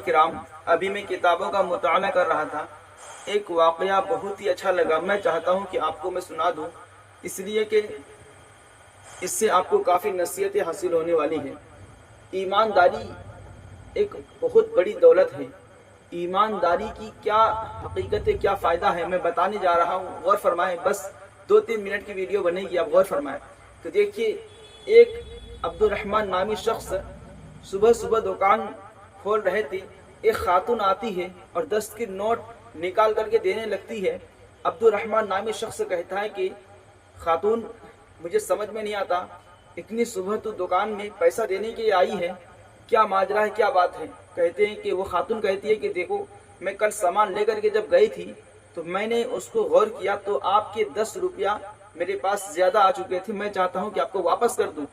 کرام، ابھی میں کتابوں کا مطالعہ کر رہا تھا، ایک واقعہ بہت ہی اچھا لگا، میں چاہتا ہوں کہ آپ کو میں سنا دوں، اس لیے کہ اس سے آپ کو کافی نصیحتیں حاصل ہونے والی ہیں۔ ایمانداری ایک بہت بڑی دولت ہے۔ ایمانداری کی کیا حقیقت ہے، کیا فائدہ ہے، میں بتانے جا رہا ہوں، غور فرمائیں۔ بس 2-3 منٹ کی ویڈیو بنے گی، آپ غور فرمائیں۔ تو دیکھیے، ایک عبد الرحمن نامی شخص صبح صبح دکان کھول رہے تھے، ایک خاتون آتی ہے اور 10 کے نوٹ نکال کر کے دینے لگتی ہے۔ عبد الرحمن نامی شخص کہتا ہے کہ خاتون، مجھے سمجھ میں نہیں آتا، اتنی صبح تو دکان میں پیسہ دینے کے لیے آئی ہے، کیا ماجرا ہے، کیا بات ہے؟ کہتے ہیں کہ وہ خاتون کہتی ہے کہ دیکھو، میں کل سامان لے کر کے جب گئی تھی تو میں نے اس کو غور کیا تو آپ کے 10 روپیہ میرے پاس زیادہ آ چکے تھے، میں چاہتا ہوں کہ آپ کو واپس کر دوں۔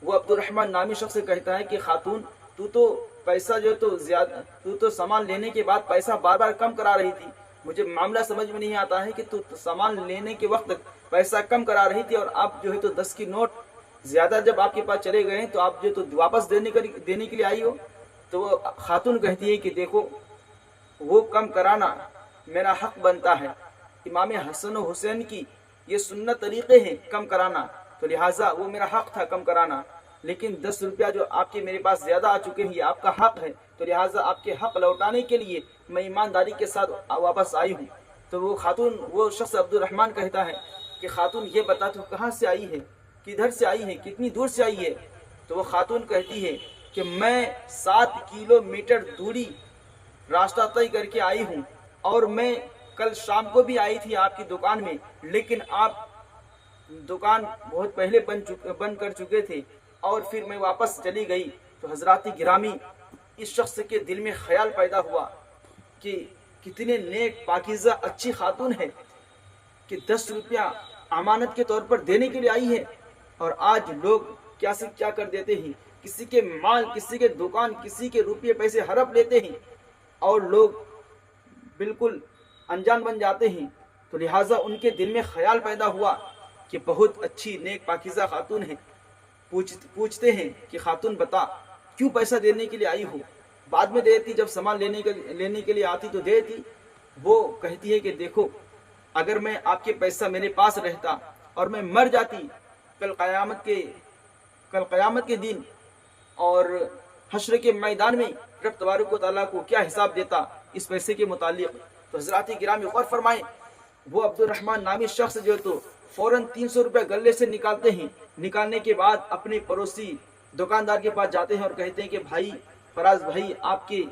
وہ عبد الرحمن نامی شخص سے کہتا ہے کہ خاتون، تو پیسہ جو تو زیادہ، تو سامان لینے کے بعد پیسہ بار بار کم کرا رہی تھی، مجھے معاملہ سمجھ میں نہیں آتا ہے کہ تو سامان لینے کے وقت پیسہ کم کرا رہی تھی اور آپ جو ہے تو 10 کی نوٹ زیادہ جب آپ کے پاس چلے گئے ہیں تو آپ جو تو واپس دینے کے لیے آئی ہو۔ تو وہ خاتون کہتی ہے کہ دیکھو، وہ کم کرانا میرا حق بنتا ہے، امام حسن و حسین کی یہ سنت طریقے ہیں کم کرانا، تو لہٰذا وہ میرا حق تھا کم کرانا، لیکن 10 روپیہ جو آپ کے میرے پاس زیادہ آ چکے ہیں یہ آپ کا حق ہے، تو لہٰذا آپ کے حق لوٹانے کے لیے میں ایمانداری کے ساتھ واپس آئی ہوں۔ تو وہ شخص عبد الرحمن کہتا ہے کہ خاتون، یہ بتا تو کہاں سے آئی ہے، کدھر سے آئی ہے، کتنی دور سے آئی ہے؟ تو وہ خاتون کہتی ہے کہ میں 7 کلومیٹر دوری راستہ طے کر کے آئی ہوں، اور میں کل شام کو بھی آئی تھی آپ کی دکان میں، لیکن آپ دکان بہت پہلے بند کر چکے تھے، اور پھر میں واپس چلی گئی۔ تو حضرات گرامی، اس شخص کے دل میں خیال پیدا ہوا کہ کتنے نیک پاکیزہ اچھی خاتون ہے کہ 10 روپیہ امانت کے طور پر دینے کے لیے آئی ہے، اور آج لوگ کیا سے کیا کر دیتے ہیں، کسی کے مال، کسی کے دکان، کسی کے روپیے پیسے ہڑپ لیتے ہیں اور لوگ بالکل انجان بن جاتے ہیں۔ تو لہٰذا ان کے دل میں خیال پیدا ہوا کہ بہت اچھی نیک پاکیزہ خاتون ہے۔ پوچھتے ہیں کہ خاتون بتا، کیوں پیسہ دینے کے لیے آئی ہو؟ بعد میں دیتی، جب سامان لینے کے لیے آتی تو دیتی۔ وہ کہتی ہے کہ دیکھو، اگر میں آپ کے پیسہ میرے پاس رہتا اور میں مر جاتی کل قیامت کے دن اور حشر کے میدان میں، رب تبارک و تعالیٰ کو کیا حساب دیتا اس پیسے کے متعلق؟ تو حضرات گرامی غور فرمائیں، وہ عبد الرحمن نامی شخص جو تو فوراً 300 روپے گلے سے نکالتے ہیں، نکالنے کے بعد اپنے پڑوسی دکاندار کے پاس جاتے ہیں اور کہتے ہیں کہ بھائی فراز بھائی، آپ کے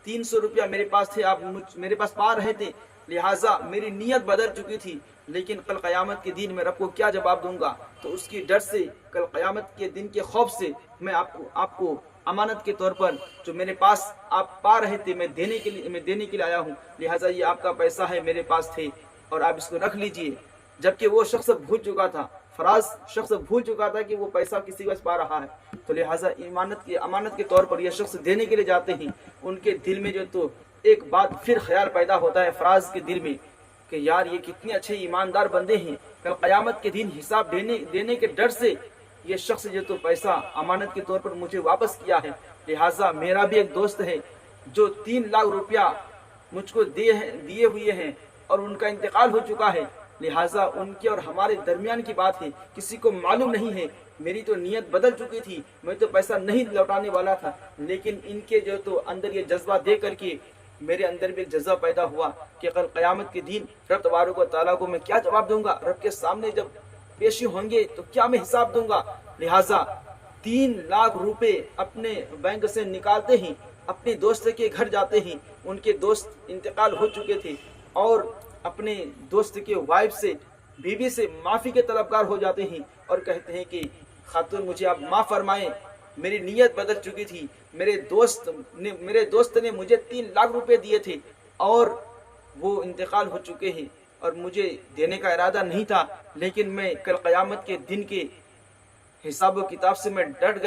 300 روپیہ میرے پاس تھے، آپ میرے پاس پا رہے تھے، لہٰذا میری نیت بدل چکی تھی، لیکن کل قیامت کے دن میں رب کو کیا جواب دوں گا؟ تو اس کی ڈر سے، کل قیامت کے دن کے خوف سے، میں آپ کو امانت کے طور پر جو میرے پاس آپ پا رہے تھے، میں دینے کے لیے آیا ہوں، لہٰذا یہ آپ کا پیسہ ہے، میرے پاس تھے اور آپ اس کو رکھ لیجئے۔ جبکہ وہ شخص بھول چکا تھا، فراز شخص بھول چکا تھا کہ وہ پیسہ کسی کے پاس پا رہا ہے، تو لہٰذا امانت کے طور پر یہ شخص دینے کے لیے جاتے ہیں۔ ان کے دل میں جو تو ایک بات پھر خیال پیدا ہوتا ہے فراز کے دل میں کہ یار، یہ کتنے اچھے ایماندار بندے ہیں، کل قیامت کے دن حساب دینے کے ڈر سے یہ شخص جو تو پیسہ امانت کے طور پر مجھے واپس کیا ہے، لہٰذا میرا بھی ایک دوست ہے جو 3 لاکھ روپیہ مجھ کو دیے ہوئے ہیں اور ان کا انتقال ہو چکا ہے، لہٰذا ان کے اور ہمارے درمیان کی بات ہے، کسی کو معلوم نہیں ہے، میری تو نیت بدل چکی تھی، میں تو پیسہ نہیں لوٹانے والا تھا، لیکن ان کے جو تو اندر یہ جذبہ دے کر کے میرے اندر بھی ایک جذبہ پیدا ہوا کہ کل قیامت کے دن رب تبارک و تعالیٰ کو میں کیا جواب دوں گا، رب کے سامنے جب پیشی ہوں گے تو کیا میں حساب دوں گا؟ لہٰذا 3 لاکھ روپے اپنے بینک سے نکالتے ہیں، اپنے دوست کے گھر جاتے ہیں، ان کے دوست انتقال ہو چکے تھے، اور اپنے دوست کے وائف سے، بیوی سے معافی کے طلبگار ہو جاتے ہیں اور کہتے ہیں کہ خاتون، مجھے آپ معاف فرمائیں، میری نیت بدل چکی تھی، میرے دوست نے مجھے 3 لاکھ روپے دیے تھے اور وہ انتقال ہو چکے ہیں اور مجھے دینے کا ارادہ نہیں تھا، لیکن میں کل قیامت کے دن کے حساب و کتاب سے میں ڈر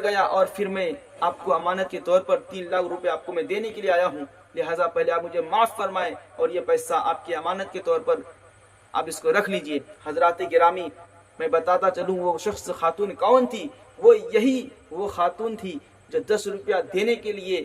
گیا اور پھر میں آپ کو امانت کے طور پر 3 لاکھ روپے آپ کو میں دینے کے لیے آیا ہوں، لہٰذا پہلے آپ مجھے معاف فرمائیں اور یہ پیسہ آپ کی امانت کے طور پر آپ اس کو رکھ لیجئے۔ حضرات گرامی، میں بتاتا چلوں وہ شخص خاتون کون تھی، وہ خاتون تھی جو 10 روپیہ دینے کے لیے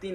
3